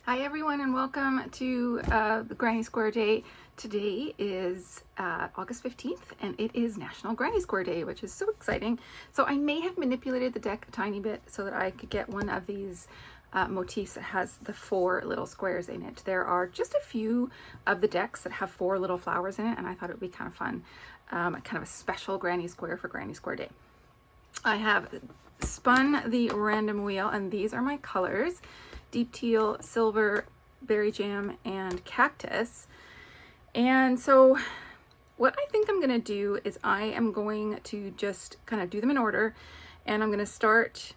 Hi everyone and welcome to the Granny Square Day. Today is August 15th and it is National Granny Square Day, which is so exciting. So I may have manipulated the deck a tiny bit so that I could get one of these motifs that has the 4 little squares in it. There are just a few of the decks that have 4 little flowers in it, and I thought it would be kind of fun, kind of a special Granny Square for Granny Square Day. I have spun the random wheel and these are my colors: deep teal, silver, berry jam, and cactus. And so what I think I'm going to do is I am going to just kind of do them in order, and I'm going to start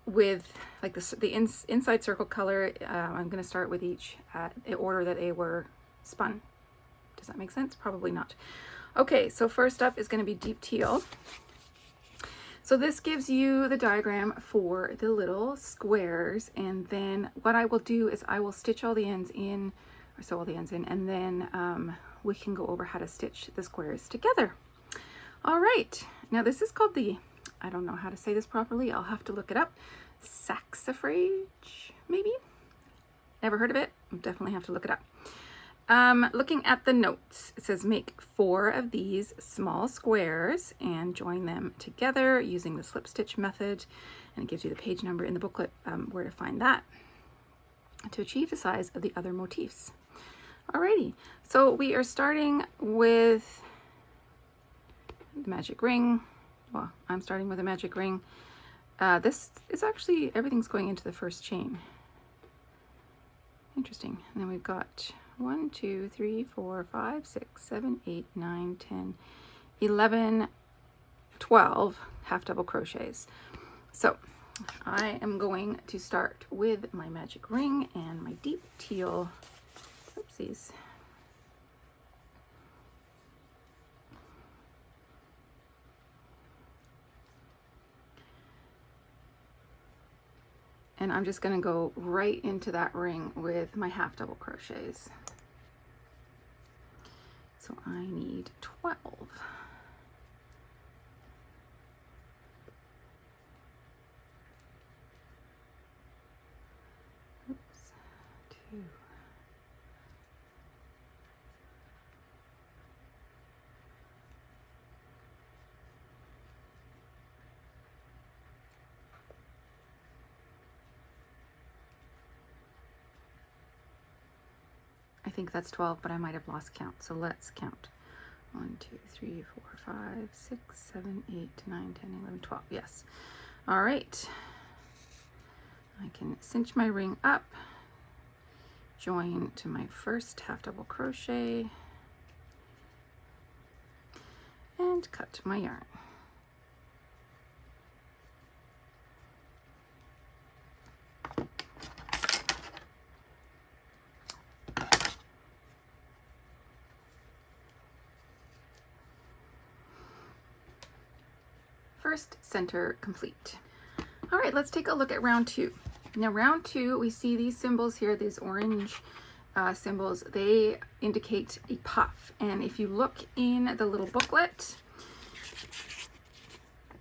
with like the inside circle color. I'm going to start with each in order that they were spun. Does that make sense? Probably not. Okay, so first up is going to be deep teal. So this gives you the diagram for the little squares, and then what I will do is I will stitch all the ends in, or sew all the ends in, and then we can go over how to stitch the squares together. All right, now this is called the, I don't know how to say this properly, I'll have to look it up, Saxifrage, maybe? Never heard of it? I'll definitely have to look it up. Looking at the notes, it says make 4 of these small squares and join them together using the slip stitch method, and it gives you the page number in the booklet where to find that to achieve the size of the other motifs. Alrighty, so we are starting with the magic ring. Well, I'm starting with a magic ring. This is actually, everything's going into the first chain. Interesting. And then we've got 1, 2, 3, 4, 5, 6, 7, 8, 9, 10, 11, 12 half double crochets. So I am going to start with my magic ring and my deep teal, oopsies, and I'm just going to go right into that ring with my half double crochets. So I need 12. Oops, 2. I think that's 12, but I might have lost count. So let's count. 1, 2, 3, 4, 5, 6, 7, 8, 9, 10, 11, 12. Yes. All right. I can cinch my ring up, join to my first half double crochet, and cut my yarn. First center complete. All right, let's take a look at round 2. Now round 2, we see these symbols here, these orange symbols, they indicate a puff. And if you look in the little booklet,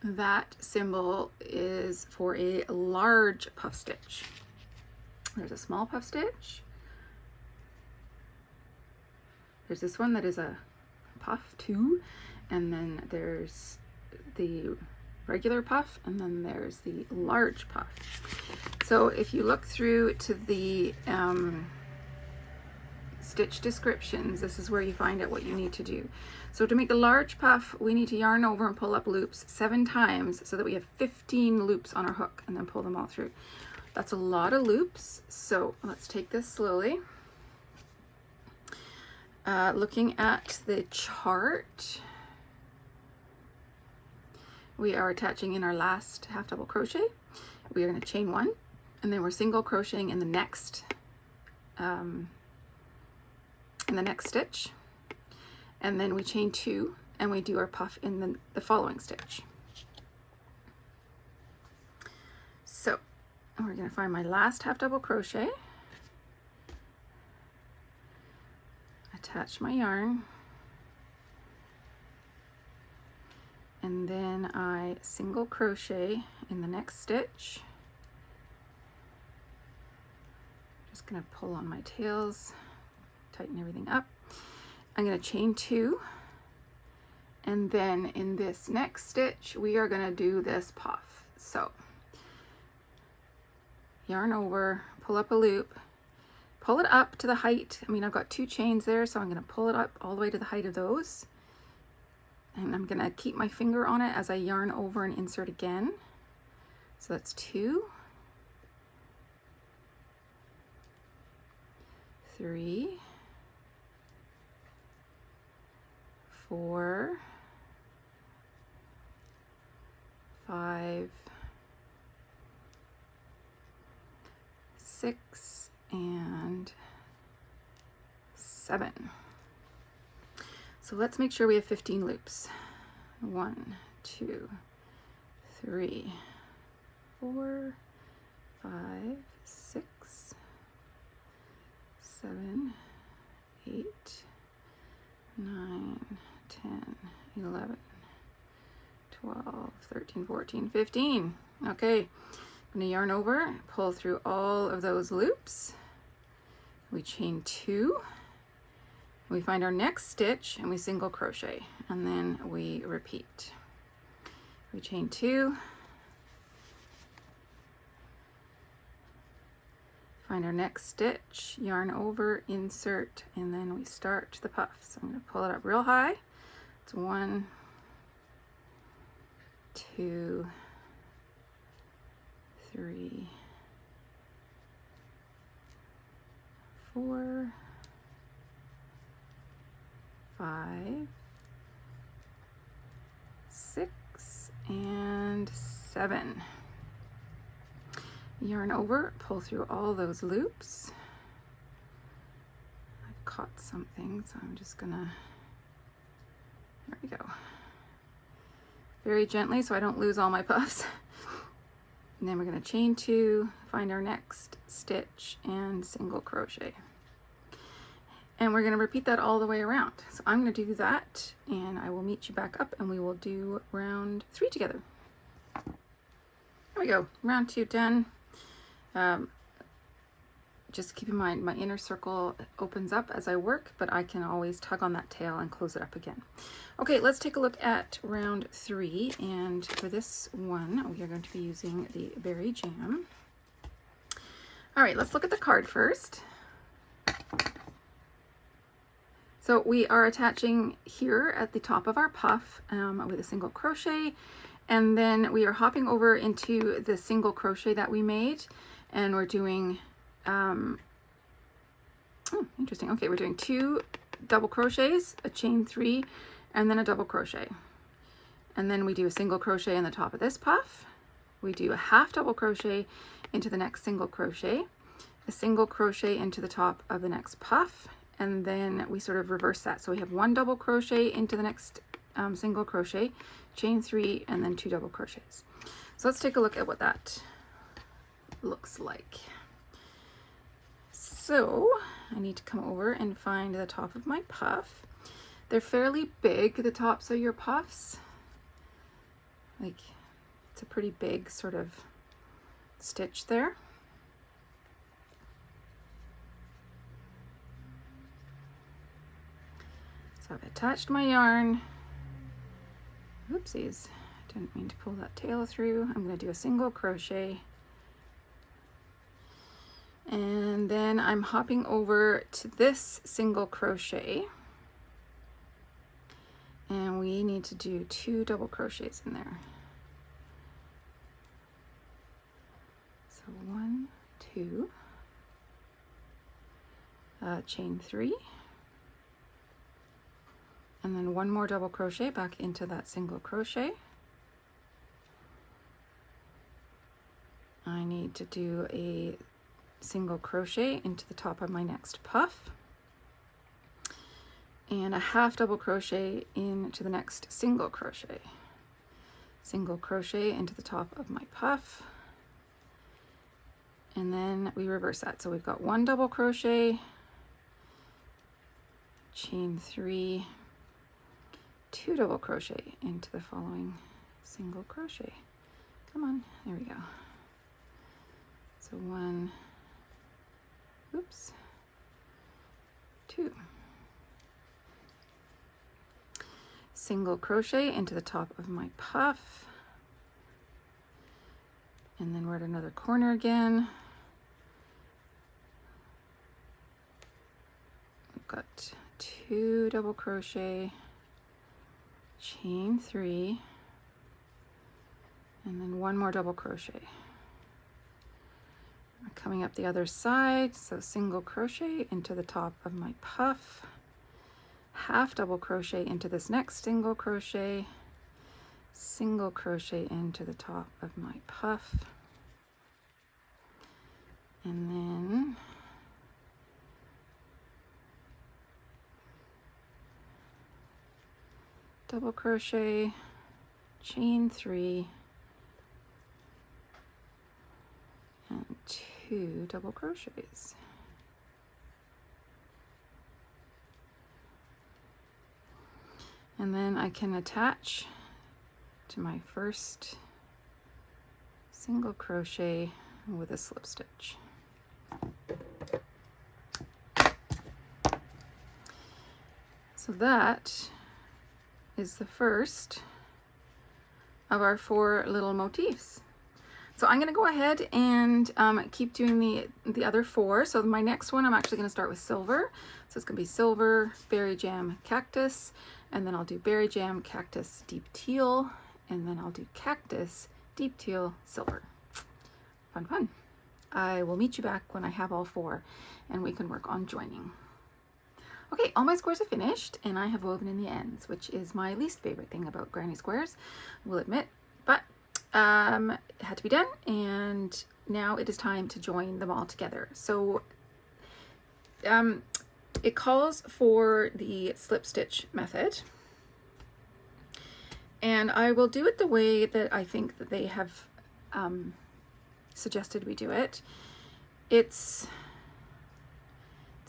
that symbol is for a large puff stitch. There's a small puff stitch. There's this one that is a puff too, and then there's the regular puff, and then there's the large puff. So if you look through to the stitch descriptions, this is where you find out what you need to do. So to make the large puff, we need to yarn over and pull up loops 7 times so that we have 15 loops on our hook, and then pull them all through. That's a lot of loops, so let's take this slowly. Looking at the chart, we are attaching in our last half double crochet. We are going to chain 1, and then we're single crocheting in the next stitch, and then we chain 2 and we do our puff in the following stitch. So we're going to find my last half double crochet, attach my yarn, and then I single crochet in the next stitch, Just gonna pull on my tails, tighten everything up. I'm gonna chain 2, and then in this next stitch we are gonna do this puff. So yarn over, pull up a loop, pull it up to the height. I mean, I've got 2 chains there, so I'm gonna pull it up all the way to the height of those, and I'm gonna keep my finger on it as I yarn over and insert again. So that's 2, 3, 4, 5, 6, and 7. So let's make sure we have 15 loops. 1, 2, 3, 4, 5, 6, 7, 8, 9, 10, 11, 12, 13, 14, 15. Okay, I'm gonna yarn over, pull through all of those loops. We chain 2, we find our next stitch and we single crochet, and then we repeat. We chain 2, find our next stitch, yarn over, insert, and then we start the puff. So I'm going to pull it up real high. It's 1, 2, 3, 4, 5, 6, and 7. Yarn over, pull through all those loops. I've caught something, so I'm just gonna, there we go. Very gently so I don't lose all my puffs. And then we're gonna chain 2, find our next stitch, and single crochet. And we're gonna repeat that all the way around. So I'm gonna do that, and I will meet you back up and we will do round 3 together. There we go, round 2 done. Just keep in mind my inner circle opens up as I work, but I can always tug on that tail and close it up again. Okay, let's take a look at round 3, and for this one we are going to be using the Berry Jam. All right, let's look at the card first. So we are attaching here at the top of our puff with a single crochet, and then we are hopping over into the single crochet that we made, and we're doing oh, interesting. Okay, we're doing 2 double crochets, a chain 3, and then a double crochet, and then we do a single crochet in the top of this puff. We do a half double crochet into the next single crochet, a single crochet into the top of the next puff, and then we sort of reverse that. So we have 1 double crochet into the next single crochet, chain 3, and then 2 double crochets. So let's take a look at what that looks like. So I need to come over and find the top of my puff. They're fairly big, the tops of your puffs. Like, it's a pretty big sort of stitch there. So I've attached my yarn. Oopsies, didn't mean to pull that tail through. I'm going to do a single crochet. And then I'm hopping over to this single crochet. And we need to do 2 double crochets in there. So 1, 2, chain 3. And then 1 more double crochet back into that single crochet. I need to do a single crochet into the top of my next puff, and a half double crochet into the next single crochet. Single crochet into the top of my puff, and then we reverse that. So we've got 1 double crochet, chain 3, 2 double crochet into the following single crochet. Come on, there we go. So 1, oops, 2. Single crochet into the top of my puff, and then we're at another corner again. We've got 2 double crochet, chain 3, and then 1 more double crochet. We're coming up the other side, so single crochet into the top of my puff, half double crochet into this next single crochet, single crochet into the top of my puff, and then double crochet, chain 3, and 2 double crochets. And then I can attach to my first single crochet with a slip stitch. So that is the first of our 4 little motifs. So I'm going to go ahead and keep doing the other 4. So my next one, I'm actually going to start with silver. So it's going to be silver, berry jam, cactus, and then I'll do berry jam, cactus, deep teal, and then I'll do cactus, deep teal, silver. Fun, fun. I will meet you back when I have all 4 and we can work on joining. Okay, all my squares are finished and I have woven in the ends, which is my least favorite thing about granny squares, I will admit, but it had to be done, and now it is time to join them all together. So it calls for the slip stitch method, and I will do it the way that I think that they have suggested we do it. It's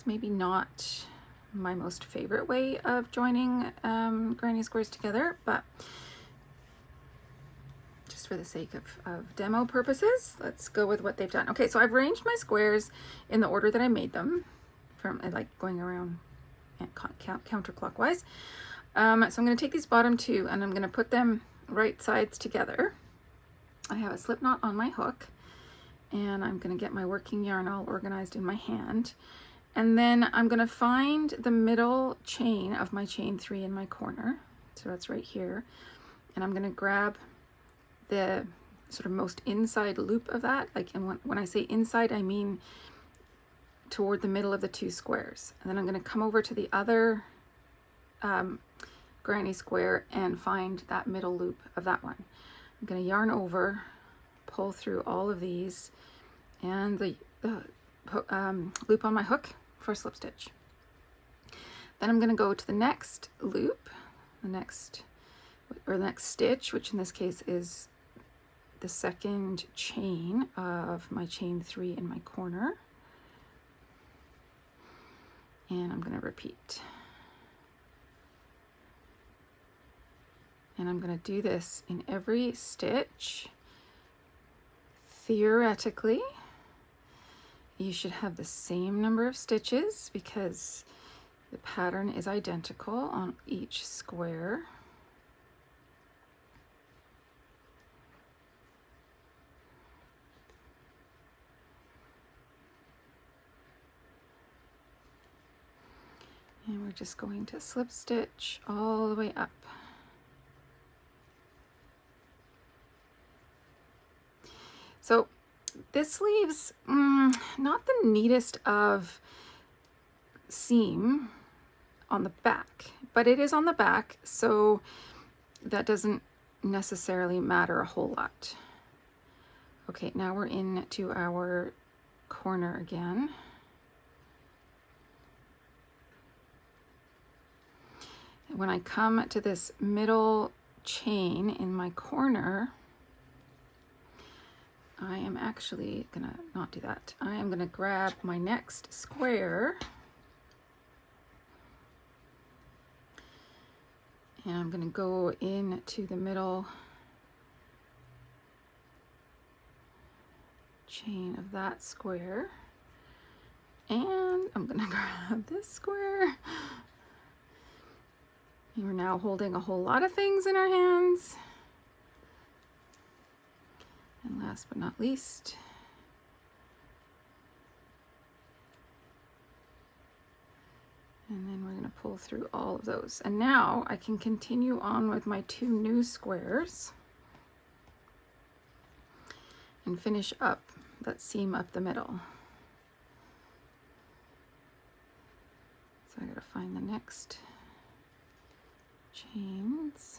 maybe not my most favorite way of joining granny squares together, but just for the sake of demo purposes, let's go with what they've done. Okay, so I've arranged my squares in the order that I made them, from like going around counterclockwise. So I'm going to take these bottom 2 and I'm going to put them right sides together. I have a slip knot on my hook, and I'm going to get my working yarn all organized in my hand. And then I'm going to find the middle chain of my chain 3 in my corner. So that's right here. And I'm going to grab the sort of most inside loop of that. Like, and when I say inside, I mean toward the middle of the 2 squares. And then I'm going to come over to the other granny square and find that middle loop of that one. I'm going to yarn over, pull through all of these, and the loop on my hook for a slip stitch. Then I'm going to go to the next loop, the next stitch, which in this case is the second chain of my chain 3 in my corner, and I'm going to repeat. And I'm going to do this in every stitch. Theoretically, you should have the same number of stitches because the pattern is identical on each square. And we're just going to slip stitch all the way up. So this leaves not the neatest of seam on the back, but it is on the back, so that doesn't necessarily matter a whole lot. Okay, now we're into our corner again. When I come to this middle chain in my corner, I am actually gonna not do that. I am gonna grab my next square and I'm gonna go into the middle chain of that square, And I'm gonna grab this square. We're now holding a whole lot of things in our hands. And last but not least, and then we're going to pull through all of those. And now I can continue on with my 2 new squares and finish up that seam up the middle. So I got to find the next chains.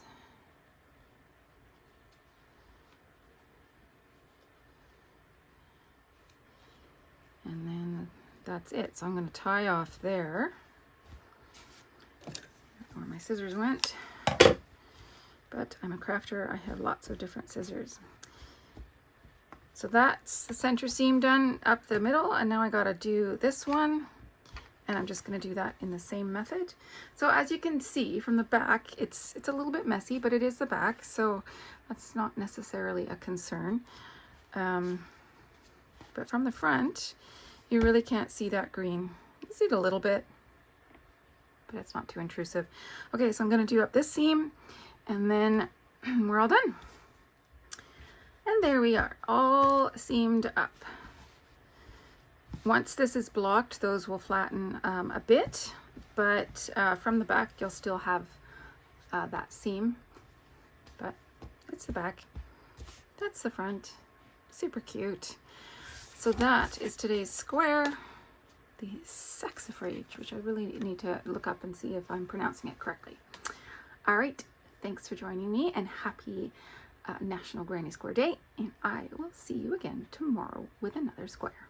And then that's it. So I'm going to tie off there. Where my scissors went. But I'm a crafter. I have lots of different scissors. So that's the center seam done up the middle. And now I got to do this one. And I'm just going to do that in the same method. So as you can see from the back, it's a little bit messy, but it is the back. So that's not necessarily a concern. But from the front, you really can't see that green. You see it a little bit, but it's not too intrusive. Okay, so I'm going to do up this seam, and then we're all done. And there we are, all seamed up. Once this is blocked, those will flatten a bit, but from the back, you'll still have that seam. But it's the back. That's the front. Super cute. So that is today's square, the Saxifrage, which I really need to look up and see if I'm pronouncing it correctly. All right, thanks for joining me, and happy National Granny Square Day, and I will see you again tomorrow with another square.